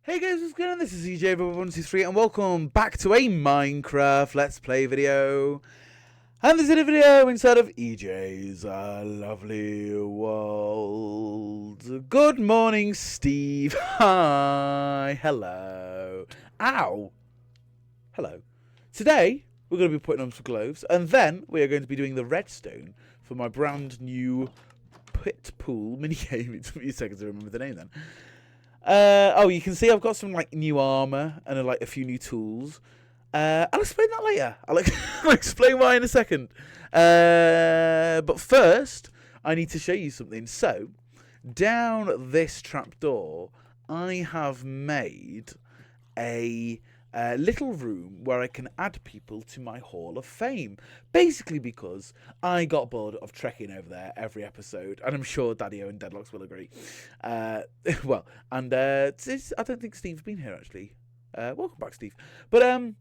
Hey guys, what's going on? This is EJ123 and welcome back to a Minecraft Let's Play video. And this is a video inside of EJ's lovely world. Good morning, Steve. Hi. Hello. Ow. Hello. Today, we're going to be putting on some gloves and then we are going to be doing the redstone for my brand new pit pool minigame. It took me a second to remember the name then. Oh, you can see I've got some like new armor and like a few new tools. I'll explain that later. I'll explain why in a second. But first, I need to show you something. So, down this trapdoor, I have made a little room where I can add people to my Hall of Fame. Basically because I got bored of trekking over there every episode, and I'm sure Daddy-O and Deadlocks will agree. Well, and I don't think Steve's been here actually. Welcome back, Steve. But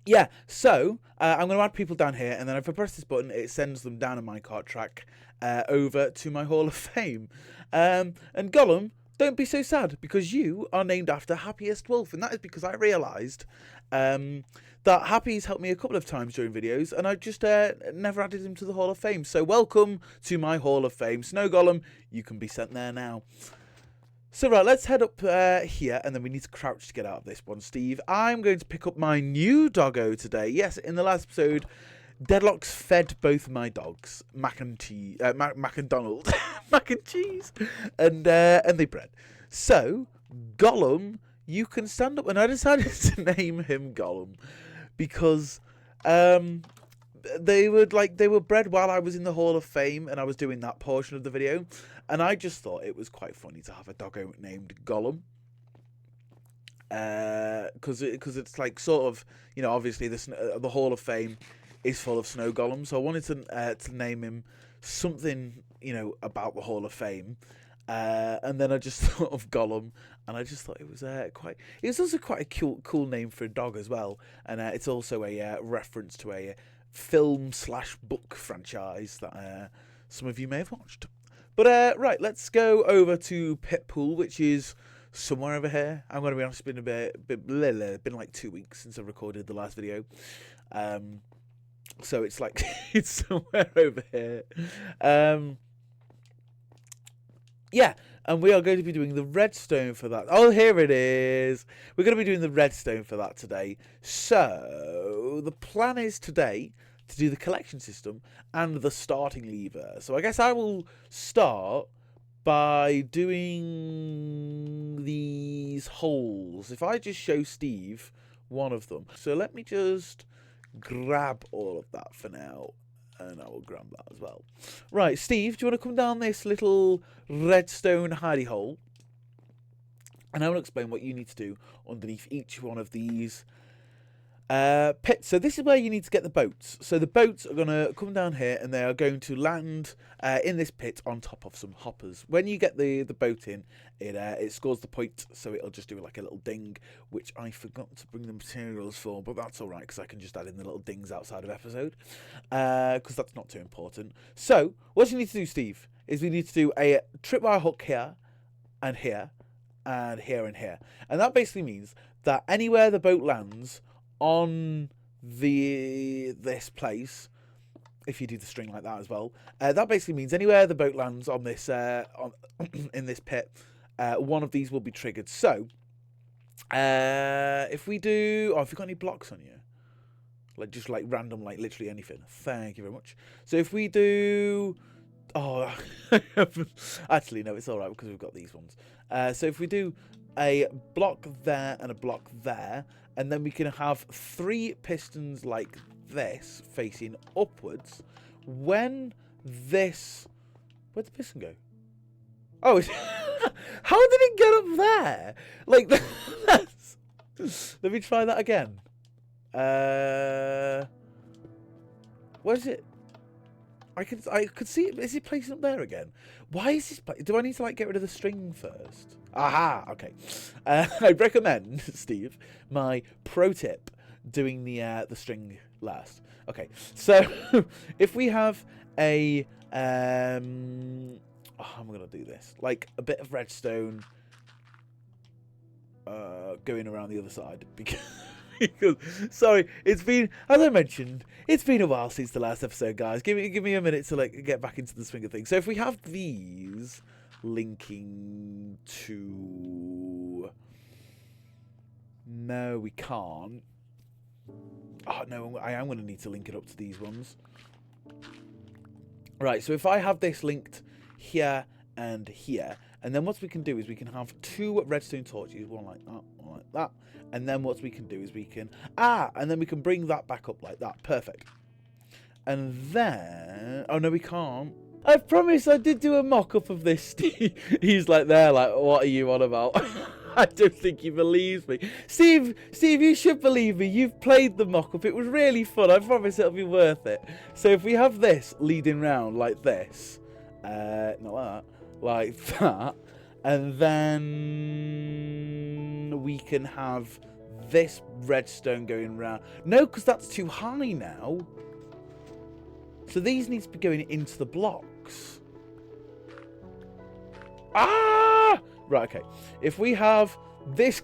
yeah, so I'm going to add people down here, and then if I press this button, it sends them down a minecart track over to my Hall of Fame. And Gollum, don't be so sad, because you are named after Happiest Wolf, and that is because I realised that Happy's helped me a couple of times during videos, and I just never added him to the Hall of Fame. So welcome to my Hall of Fame. Snow Gollum, you can be sent there now. So right, let's head up here, and then we need to crouch to get out of this one, Steve. I'm going to pick up my new doggo today. Yes, in the last episode, Deadlocks fed both my dogs Mac and Donald, mac and cheese, and they bred. So Gollum, you can stand up, and I decided to name him Gollum because they were bred while I was in the Hall of Fame, and I was doing that portion of the video, and I just thought it was quite funny to have a doggo named Gollum. Because it's like sort of, you know, obviously the Hall of Fame is full of snow golems, so I wanted to name him something, you know, about the Hall of Fame, and then I just thought of Gollum, and I just thought it was also quite a cool name for a dog as well, and it's also a reference to a film/book franchise that some of you may have watched. But right, let's go over to Pitpool, which is somewhere over here. I'm going to be honest, it's been like 2 weeks since I recorded the last video. So it's like, it's somewhere over here. Yeah, and we are going to be doing the redstone for that. Oh, here it is. We're going to be doing the redstone for that today. So the plan is today to do the collection system and the starting lever. So I guess I will start by doing these holes. If I just show Steve one of them. So let me just grab all of that for now, and I will grab that as well. Right, Steve, do you want to come down this little redstone hidey hole, and I will explain what you need to do underneath each one of these pits. So this is where you need to get the boats. So the boats are going to come down here, and they are going to land in this pit on top of some hoppers. When you get the boat in, it scores the point, so it'll just do like a little ding, which I forgot to bring the materials for, but that's all right, because I can just add in the little dings outside of episode, because that's not too important. So what you need to do, Steve, is we need to do a tripwire hook here, and here, and here, and here. And that basically means that anywhere the boat lands on this place, if you do the string like that as well, that basically means anywhere the boat lands on this in this pit, one of these will be triggered. So if we do, if you've got any blocks on you, like just like random, like literally anything, thank you very much. So if we do, actually no, it's all right because we've got these ones. So if we do a block there and a block there, and then we can have 3 pistons like this facing upwards. When this, where'd the piston go? Oh, how did it get up there? Like that's, let me try that again. Where's it? I could see it. Is it placing up there again? Why is this? Do I need to like get rid of the string first? Aha. Okay. I recommend, Steve, my pro tip, doing the string last. Okay. So if we have a I'm gonna do this like a bit of redstone going around the other side because sorry, it's been, as I mentioned, it's been a while since the last episode, guys. Give me a minute to like get back into the swing of things. So if we have these linking to, no, we can't. Oh no, I am going to need to link it up to these ones. Right, so if I have this linked here and here, and then what we can do is we can have 2 redstone torches, one like that, and then what we can do is we can, and then we can bring that back up like that, perfect. And then, oh no we can't. I promise I did do a mock-up of this, Steve. He's like there, like, what are you on about? I don't think he believes me. Steve, you should believe me. You've played the mock-up. It was really fun. I promise it'll be worth it. So if we have this leading round like this, not that, like that, and then we can have this redstone going round. No, because that's too high now. So these need to be going into the blocks. Ah! Right, okay. If we have this...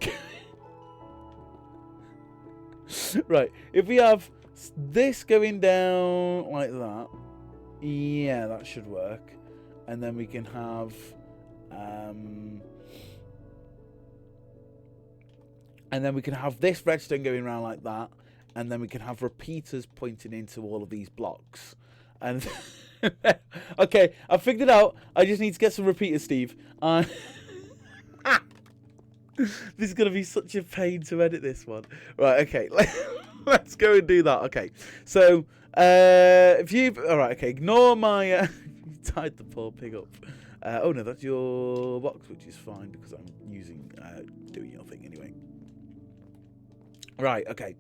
right, if we have this going down like that, yeah, that should work. And then we can have... and then we can have this redstone going around like that. And then we can have repeaters pointing into all of these blocks. And okay, I figured it out. I just need to get some repeaters, Steve. This is going to be such a pain to edit this one. Right, okay. Let's go and do that. Okay. So, if you... Alright, okay. Ignore my... you tied the poor pig up. Oh, no, that's your box, which is fine because I'm using... doing your thing anyway. Right, okay.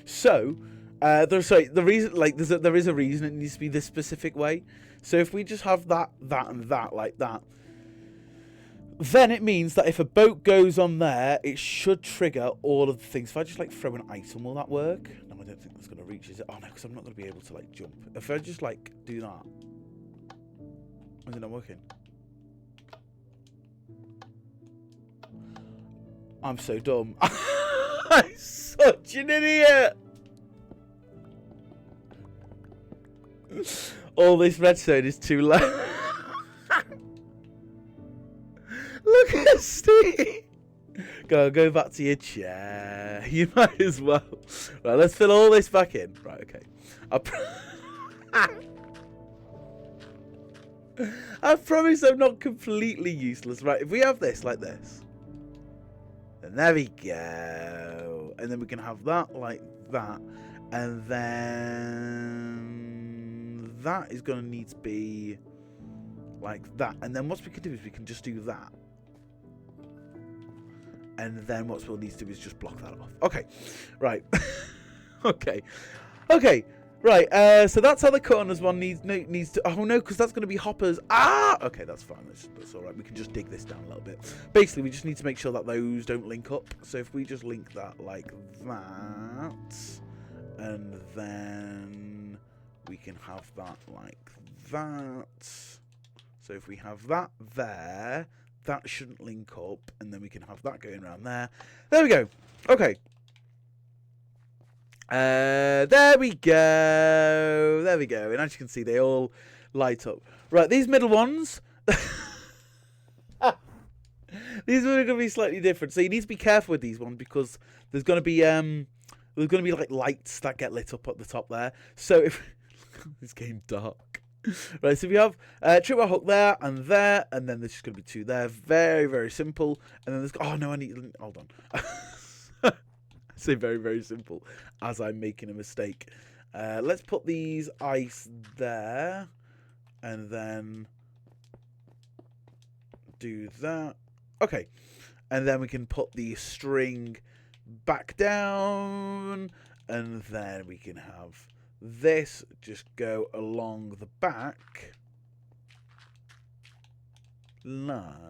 So... the reason, like, there is a reason it needs to be this specific way. So if we just have that, and that, like that, then it means that if a boat goes on there, it should trigger all of the things. If I just, like, throw an item, will that work? No, I don't think that's going to reach, is it? Oh, no, because I'm not going to be able to, like, jump. If I just, like, do that. Is it not working? I'm so dumb. I'm such an idiot! All this redstone is too low. Look at Steve. Go back to your chair. You might as well. Right, let's fill all this back in. Right, okay. I promise I'm not completely useless. Right, if we have this like this, then there we go. And then we can have that like that. And then that is going to need to be like that. And then what we can do is we can just do that. And then what we'll need to do is just block that off. Okay, right. okay, right. So that's how the corners one needs to. Oh no, because that's going to be hoppers. Okay, that's fine. That's all right. We can just dig this down a little bit. Basically, we just need to make sure that those don't link up. So if we just link that like that, and then we can have that like that. So if we have that there, that shouldn't link up, and then we can have that going around there. There we go. Okay. There we go. There we go. And as you can see, they all light up. Right, these middle ones. These are going to be slightly different. So you need to be careful with these ones because there's going to be like lights that get lit up at the top there. So if it's getting dark. Right, so we have tripwire hook there, and then there's just going to be 2 there. Very, very simple. And then there's... Oh, no, I need... Hold on. I say very, very simple as I'm making a mistake. Let's put these ice there. And then do that. Okay. And then we can put the string back down. And then we can have... this just go along the back like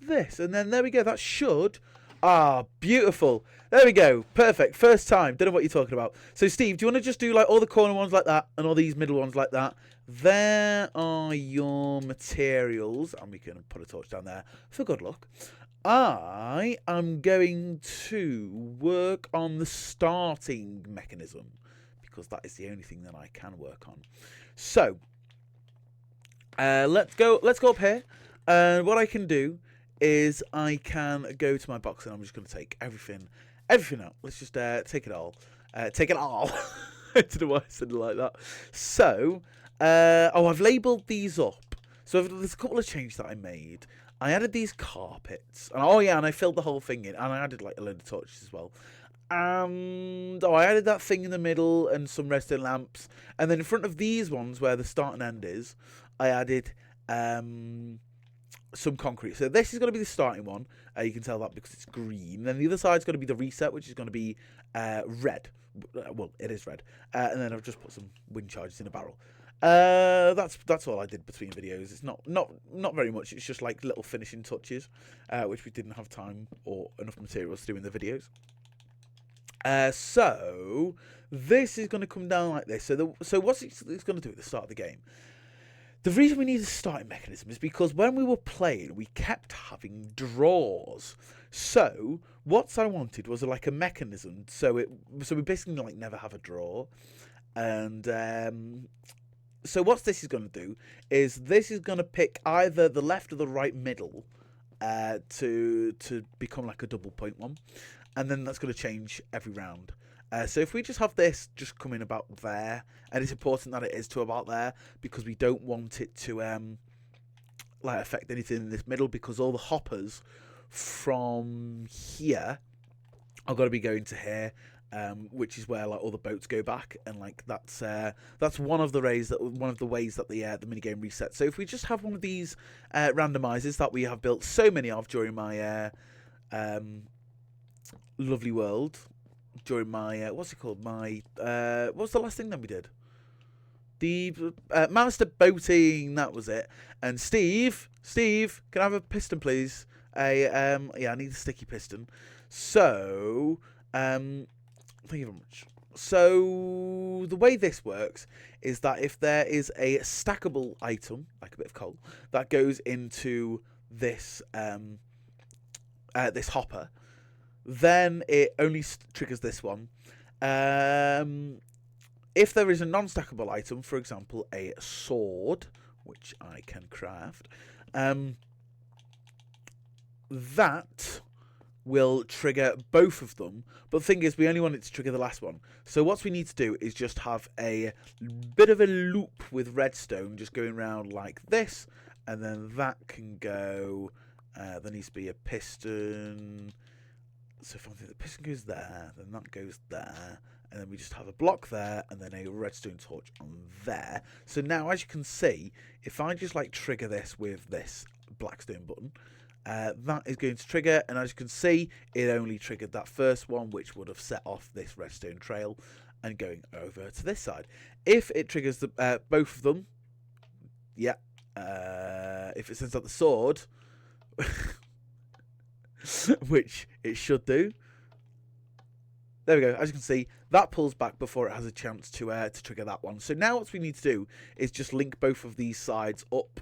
this, and then there we go. That should Ah, beautiful. There we go. Perfect. First time. Don't know what you're talking about. So, Steve, do you want to just do like all the corner ones like that and all these middle ones like that? There are your materials. And we can put a torch down there for good luck. I am going to work on the starting mechanism because that is the only thing that I can work on. So, let's go up here. And what I can do is I can go to my box and I'm just going to take everything out. Let's just take it all. Take it all. I don't know why I said it like that. So, I've labelled these up. So there's a couple of changes that I made. I added these carpets. And and I filled the whole thing in. And I added like a load of torches as well. And I added that thing in the middle and some redstone lamps. And then in front of these ones where the start and end is, I added some concrete. So this is going to be the starting one. You can tell that because it's green. Then the other side's going to be the reset, which is going to be red. Well, it is red. And then I've just put some wind charges in a barrel. That's all I did between videos. It's not very much. It's just like little finishing touches, which we didn't have time or enough materials to do in the videos. So this is going to come down like this. So what's it's going to do at the start of the game? The reason we need a starting mechanism is because when we were playing, we kept having draws. So what I wanted was like a mechanism. So we basically like never have a draw. And so what this is going to do is this is going to pick either the left or the right middle to become like a double point one. And then that's going to change every round. So if we just have this just coming about there, and it's important that it is to about there because we don't want it to like affect anything in this middle because all the hoppers from here are going to be going to here, which is where like all the boats go back, and like that's one of the ways that the minigame resets. So if we just have one of these randomizers that we have built so many of during my lovely world. During my what's it called? My what's the last thing that we did? The master boating. That was it. And Steve, can I have a piston, please? I need a sticky piston. So thank you very much. So the way this works is that if there is a stackable item, like a bit of coal, that goes into this this hopper, then it only triggers this one. If there is a non-stackable item, for example, a sword, which I can craft, that will trigger both of them. But the thing is, we only want it to trigger the last one. So what we need to do is just have a bit of a loop with redstone just going around like this. And then that can go... there needs to be a piston... So if the piston goes there, then that goes there, and then we just have a block there, and then a redstone torch on there. So now, as you can see, if I just like trigger this with this blackstone button, that is going to trigger, and as you can see, it only triggered that first one, which would have set off this redstone trail, and going over to this side. If it triggers the both of them, yeah, if it sends out the sword. Which it should do. There we go. As you can see, that pulls back before it has a chance to trigger that one. So now what we need to do is just link both of these sides up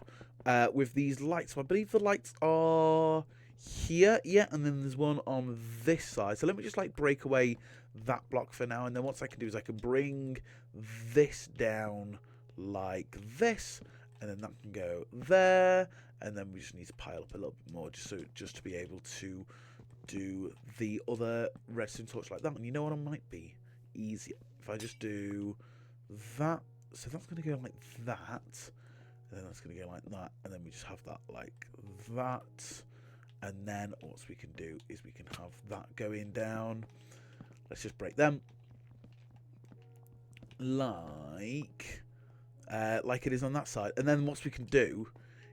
with these lights. So I believe the lights are here, yeah, and then there's one on this side. So let me just like break away that block for now, and then what I can do is I can bring this down like this, and then that can go there. And then we just need to pile up a little bit more just to be able to do the other redstone torch like that. And you know what, it might be easier if I just do that. So that's going to go like that. And then that's going to go like that. And then we just have that like that. And then what we can do is we can have that going down. Let's just break them. Like it is on that side. And then what we can do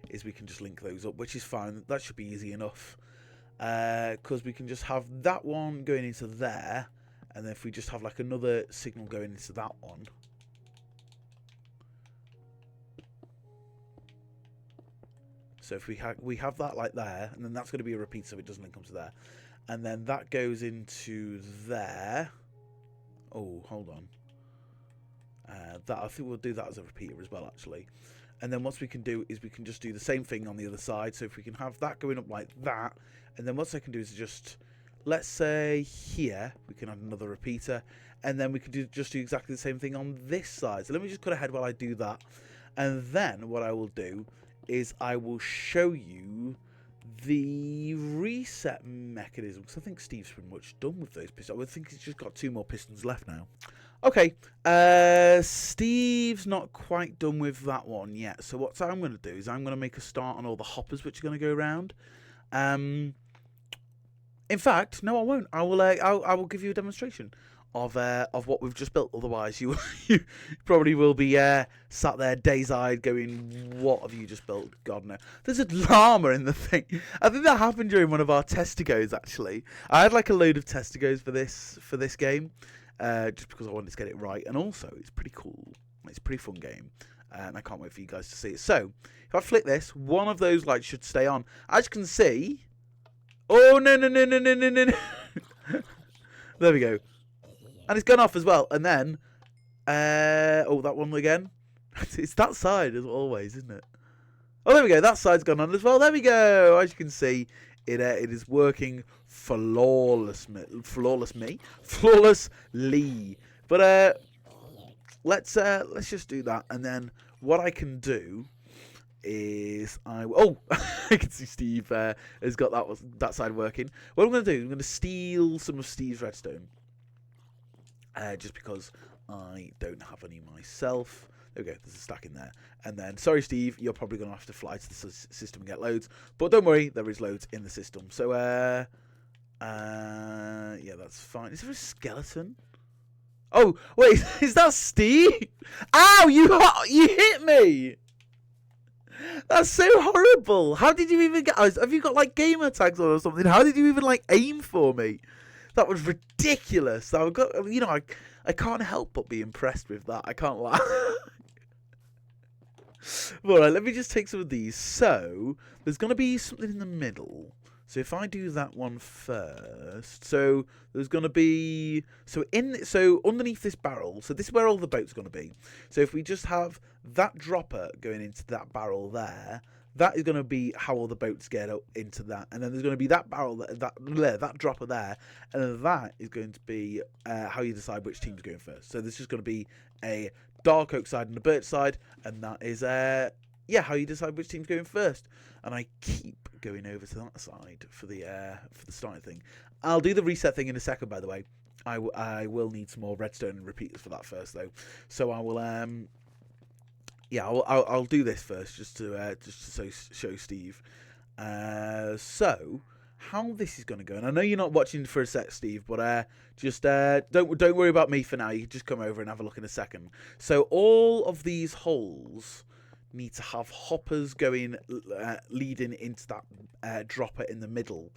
is we can just link those up, which is fine. That should be easy enough, because we can just have that one going into there, and then if we just have like another signal going into that one, so if we have that like there, and then that's going to be a repeat, so it doesn't link up to there, And then that goes into there. Oh, hold on. I think we'll do that as a repeater as well, actually. And then what we can do is we can just do the same thing on the other side. So if we can have that going up like that, and then what I can do is just, let's say here, we can add another repeater, and then we can just do exactly the same thing on this side. So let me just cut ahead while I do that. And then what I will do is I will show you the reset mechanism, because I think Steve's pretty much done with those pistons. I think he's just got 2 more pistons left now. Okay, Steve's not quite done with that one yet. So what I'm going to do is I'm going to make a start on all the hoppers which are going to go around. In fact, no, I won't. I will give you a demonstration of what we've just built. Otherwise, you probably will be sat there days-eyed going, "What have you just built?" God no. There's a llama in the thing. I think that happened during one of our testigos. Actually, I had like a load of testigos for this game. Just because I wanted to get it right, and also it's pretty cool. It's a pretty fun game, and I can't wait for you guys to see it. So, if I flick this, one of those lights should stay on. As you can see, oh no! There we go, and it's gone off as well. And then, oh, that one again. It's that side as always, isn't it? Oh, there we go. That side's gone on as well. There we go. As you can see, it is working flawlessly. But let's just do that, and then what I can do is I can see Steve has got that side working. What I'm going to do, I'm going to steal some of Steve's redstone, just because I don't have any myself. There we go, there's a stack in there. And then, sorry Steve, you're probably going to have to fly to the system and get loads. But don't worry, there is loads in the system. So, yeah, that's fine. Is there a skeleton? Oh, wait, is that Steve? Ow, you hit me! That's so horrible. How did you even get... Have you got, like, gamer tags on or something? How did you even, like, aim for me? That was ridiculous. I've got, you know, I can't help but be impressed with that. I can't lie. Alright, let me just take some of these. So, there's going to be something in the middle. So if I do that one first, so there's going to be, so underneath this barrel, so this is where all the boats are going to be. So if we just have that dropper going into that barrel there, that is going to be how all the boats get up into that. And then there's going to be that barrel, that dropper there, and then that is going to be how you decide which team's going first. So this is going to be a dark oak side and a birch side, and that is yeah, how you decide which team's going first. And I keep going over to that side for the starting thing. I'll do the reset thing in a second, by the way. I will need some more redstone and repeaters for that first, though. So I will yeah, I'll do this first just to show Steve. So how this is going to go, and I know you're not watching for a sec, Steve, but just don't worry about me for now. You can just come over and have a look in a second. So all of these holes need to have hoppers going leading into that dropper in the middle,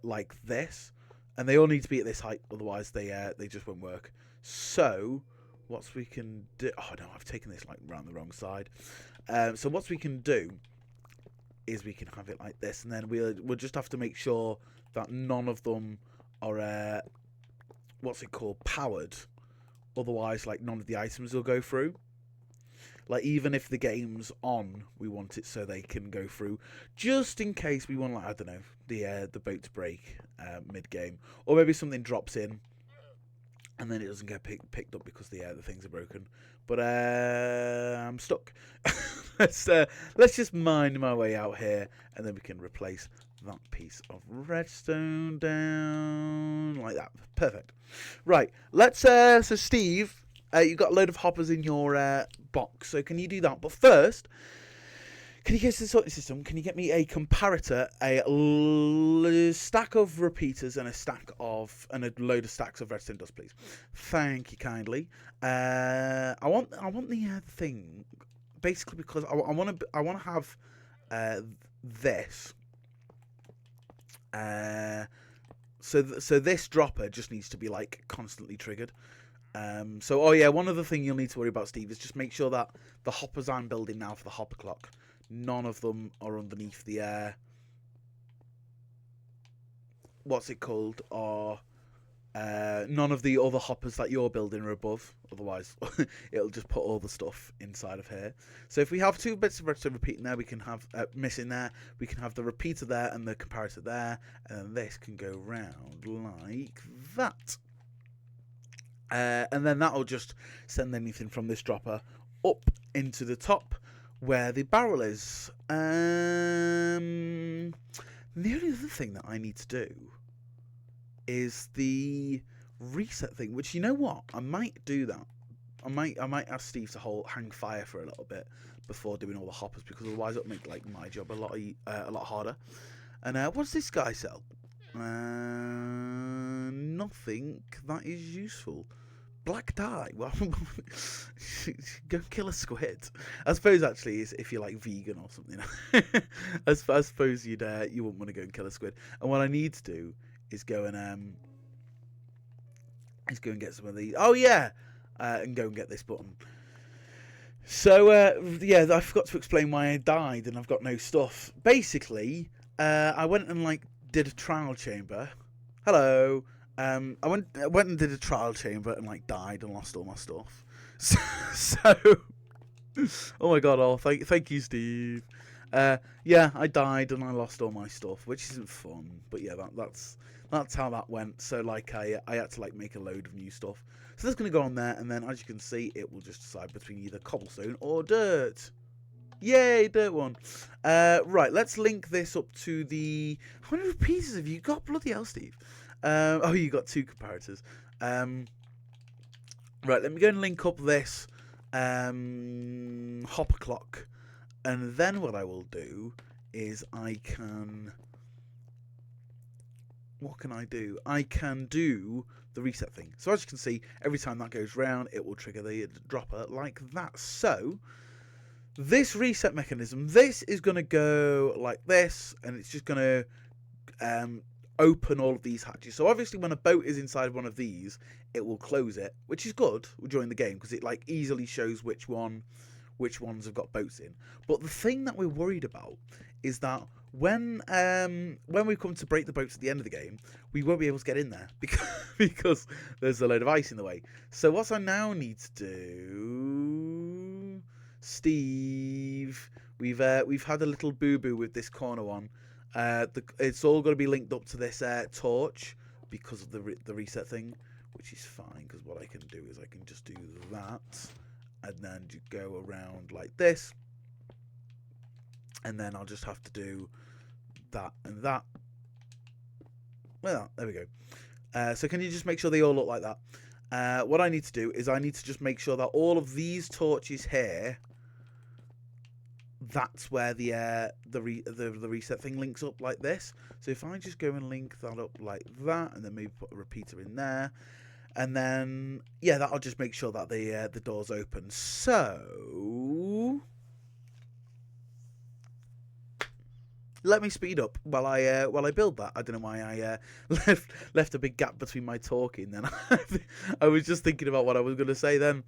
like this, and they all need to be at this height, otherwise they just won't work. So what we can do, oh no, I've taken this like round the wrong side. So what we can do is we can have it like this, and then we'll just have to make sure that none of them are what's it called, powered, otherwise like none of the items will go through. Like, even if the game's on, we want it so they can go through, just in case we want, like, I don't know, the boat to break mid-game. Or maybe something drops in, and then it doesn't get picked up because the things are broken. But I'm stuck. Let's just mine my way out here, and then we can replace that piece of redstone down, like that. Perfect. Right, let's, so Steve... you've got a load of hoppers in your box, so can you do that? But first, can you get to the sorting system? Can you get me a comparator, a stack of repeaters, and a load of stacks of redstone dust, please? Thank you kindly. I want the thing, basically because I want to have this. So this dropper just needs to be like constantly triggered. So, oh yeah, one other thing you'll need to worry about, Steve, is just make sure that the hoppers I'm building now for the hopper clock, none of them are underneath the what's it called, are none of the other hoppers that you're building are above. Otherwise, it'll just put all the stuff inside of here. So if we have 2 bits of redstone repeating there, we can have missing there. We can have the repeater there and the comparator there, and then this can go round like that. And then that'll just send anything from this dropper up into the top where the barrel is. The only other thing that I need to do is the reset thing, which, you know what, I might do that. I might ask Steve to hang fire for a little bit before doing all the hoppers, because otherwise it'll make like my job a lot harder. And what's this guy sell? Nothing that is useful. Black dye. Well, go kill a squid. I suppose actually, if you're like vegan or something, I suppose you wouldn't want to go and kill a squid. And what I need to do is go and get some of these. Oh yeah, and go and get this button. So yeah, I forgot to explain why I died and I've got no stuff. Basically, I went and like did a trial chamber. Hello. I went and did a trial chamber and like died and lost all my stuff. So oh my god! Oh, thank you, Steve. Yeah, I died and I lost all my stuff, which isn't fun. But yeah, that's how that went. So like I had to like make a load of new stuff. So that's gonna go on there, and then as you can see, it will just decide between either cobblestone or dirt. Yay, dirt one. Right, let's link this up to the. How many pieces have you got? Bloody hell, Steve. Oh, you got 2 comparators. Right, let me go and link up this hopper clock, and then what I will do is what can I do? I can do the reset thing. So as you can see, every time that goes round, it will trigger the dropper like that. So this reset mechanism, this is going to go like this, and it's just going to open all of these hatches. So obviously when a boat is inside one of these, it will close it, which is good during the game because it like easily shows which ones have got boats in. But the thing that we're worried about is that when we come to break the boats at the end of the game, we won't be able to get in there because there's a load of ice in the way. So what I now need to do, Steve, we've had a little boo-boo with this corner one. It's all going to be linked up to this torch because of the reset thing, which is fine because what I can do is I can just do that and then you go around like this, and then I'll just have to do that and that. Well, there we go. So can you just make sure they all look like that? What I need to do is I need to just make sure that all of these torches here, that's where the reset thing links up like this. So if I just go and link that up like that, and then maybe put a repeater in there, and then yeah, that'll just make sure that the doors open. So let me speed up while I build that. I don't know why I left a big gap between my talking. Then I was just thinking about what I was going to say then.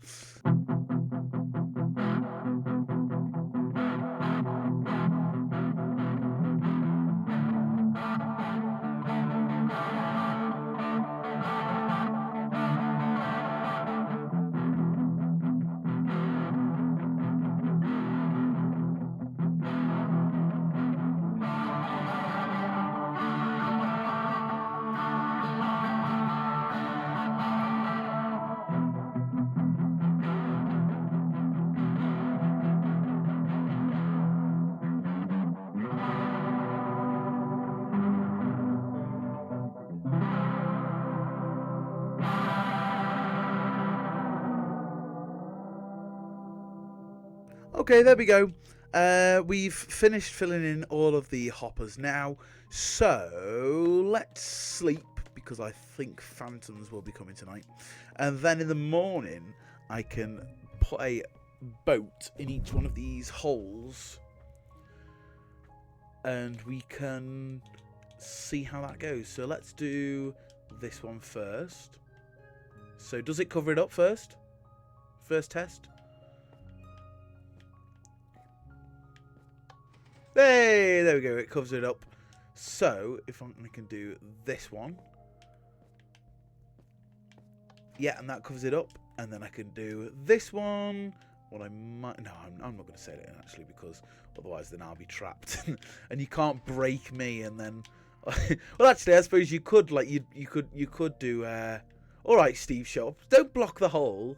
Okay, there we go. We've finished filling in all of the hoppers now, so let's sleep because I think phantoms will be coming tonight. And then in the morning, I can put a boat in each one of these holes, and we can see how that goes. So let's do this one first. So does it cover it up first? First test. Hey, there we go. It covers it up. So if I can do this one. Yeah, and that covers it up. And then I can do this one. What I might... No, I'm not going to say it in, actually, because otherwise then I'll be trapped. And you can't break me and then... Well, actually, I suppose you could, like, you could do... All right, Steve, shut up. Don't block the hole.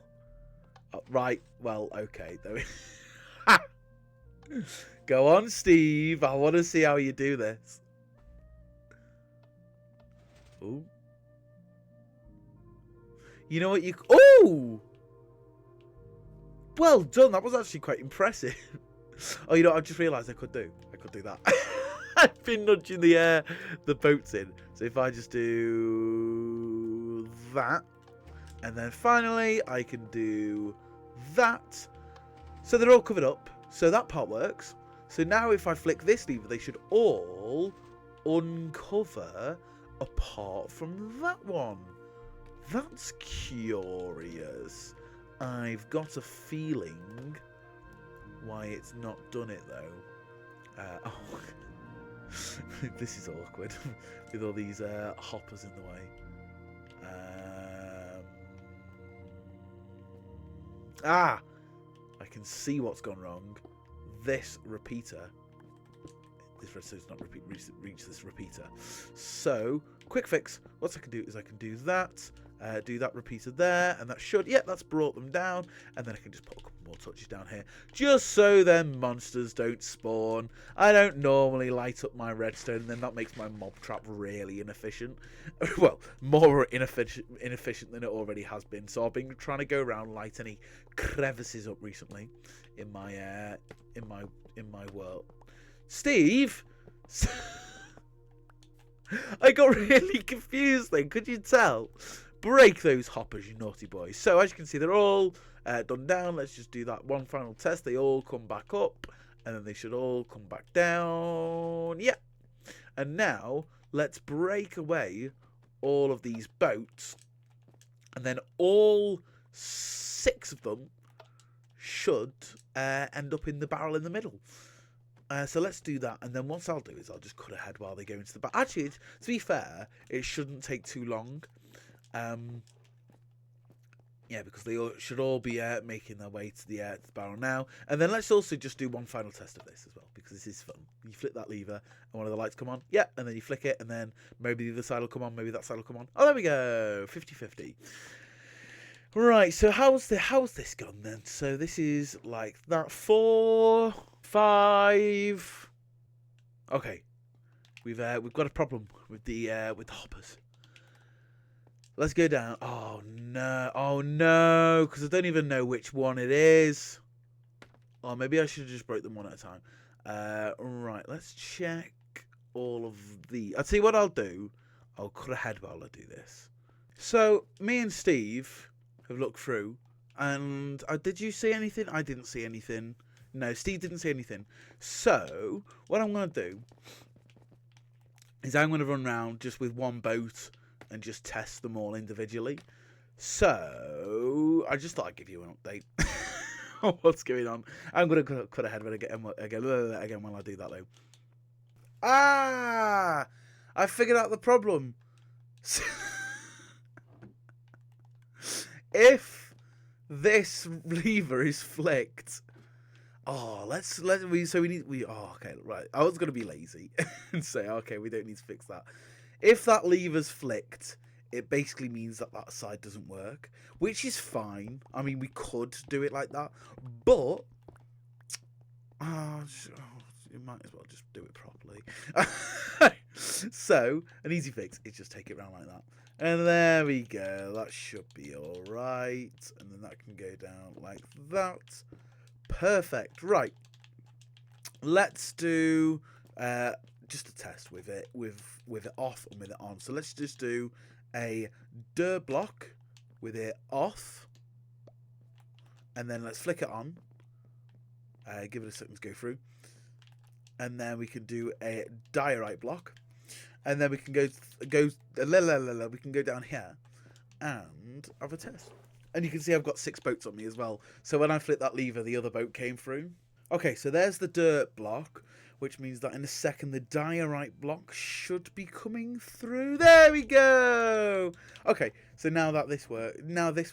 Oh, right, well, okay. Go on, Steve. I want to see how you do this. Ooh. You know what you... Oh! Well done. That was actually quite impressive. Oh, you know what I've just realised I could do that. I've been nudging the boats in. So if I just do that. And then finally, I can do that. So they're all covered up. So that part works. So now if I flick this lever, they should all uncover apart from that one. That's curious. I've got a feeling why it's not done it, though. Oh, this is awkward with all these hoppers in the way. I can see what's gone wrong. This repeater. This redstone's not reach this repeater. So, quick fix. What I can do is I can do that. Do that repeater there, and that should, yeah, that's brought them down, and then I can just put a couple more touches down here, just so them monsters don't spawn. I don't normally light up my redstone, and then that makes my mob trap really inefficient. Well, more inefficient than it already has been. So I've been trying to go around light any crevices up recently in my world. Steve. I got really confused then. Could you tell? Break those hoppers, you naughty boys. So as you can see, they're all done down. Let's just do that one final test. They all come back up, and then they should all come back down. Yeah. And now let's break away all of these boats, and then all 6 of them should end up in the barrel in the middle. So let's do that, and then what I'll do is I'll just cut ahead while they go into the barrel. Actually, to be fair, it shouldn't take too long. Yeah, because they should all be making their way to the barrel now. And then let's also just do one final test of this as well, because this is fun. You flick that lever, and one of the lights come on. Yeah, and then you flick it, and then maybe the other side will come on, maybe that side will come on. Oh, there we go, 50-50. Right, so how's this gone then? So this is like that 4, 5. Okay, we've got a problem with the hoppers. Let's go down. Oh no, because I don't even know which one it is. Or maybe I should have just broke them one at a time. Right, let's check all of the... I'll tell you what I'll do. I'll cut ahead while I do this. So, me and Steve have looked through, and did you see anything? I didn't see anything. No, Steve didn't see anything. So, what I'm going to do is I'm going to run around just with one boat and just test them all individually. So, I just thought I'd give you an update on what's going on. I'm going to cut ahead when I get again when I do that, though. I figured out the problem. If this lever is flicked... Oh, okay, right. I was going to be lazy and say, okay, we don't need to fix that. If that lever's flicked, it basically means that that side doesn't work, which is fine. I mean, we could do it like that, but you might as well just do it properly. So, an easy fix is just take it around like that. And there we go. That should be all right. And then that can go down like that. Perfect. Right. Let's do just a test with it off and with it on. So let's just do a dirt block with it off, and then let's flick it on. Give it a second to go through, and then we can do a diorite block, and then we can go we can go down here and have a test. And you can see I've got 6 boats on me as well. So when I flick that lever, the other boat came through. Okay, so there's the dirt block which means that in a second the diorite block should be coming through. There we go. Okay, so now this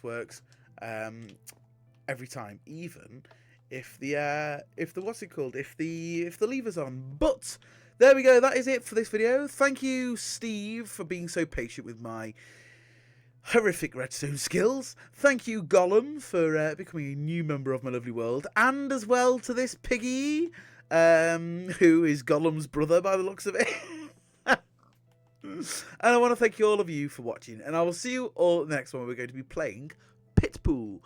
works every time, even if the what's it called? If the lever's on. But there we go. That is it for this video. Thank you, Steve, for being so patient with my horrific redstone skills. Thank you, Gollum, for becoming a new member of my lovely world, and as well to this piggy, who is Gollum's brother by the looks of it. And I want to thank you all of you for watching, and I will see you all at the next one where we're going to be playing Pit Pool.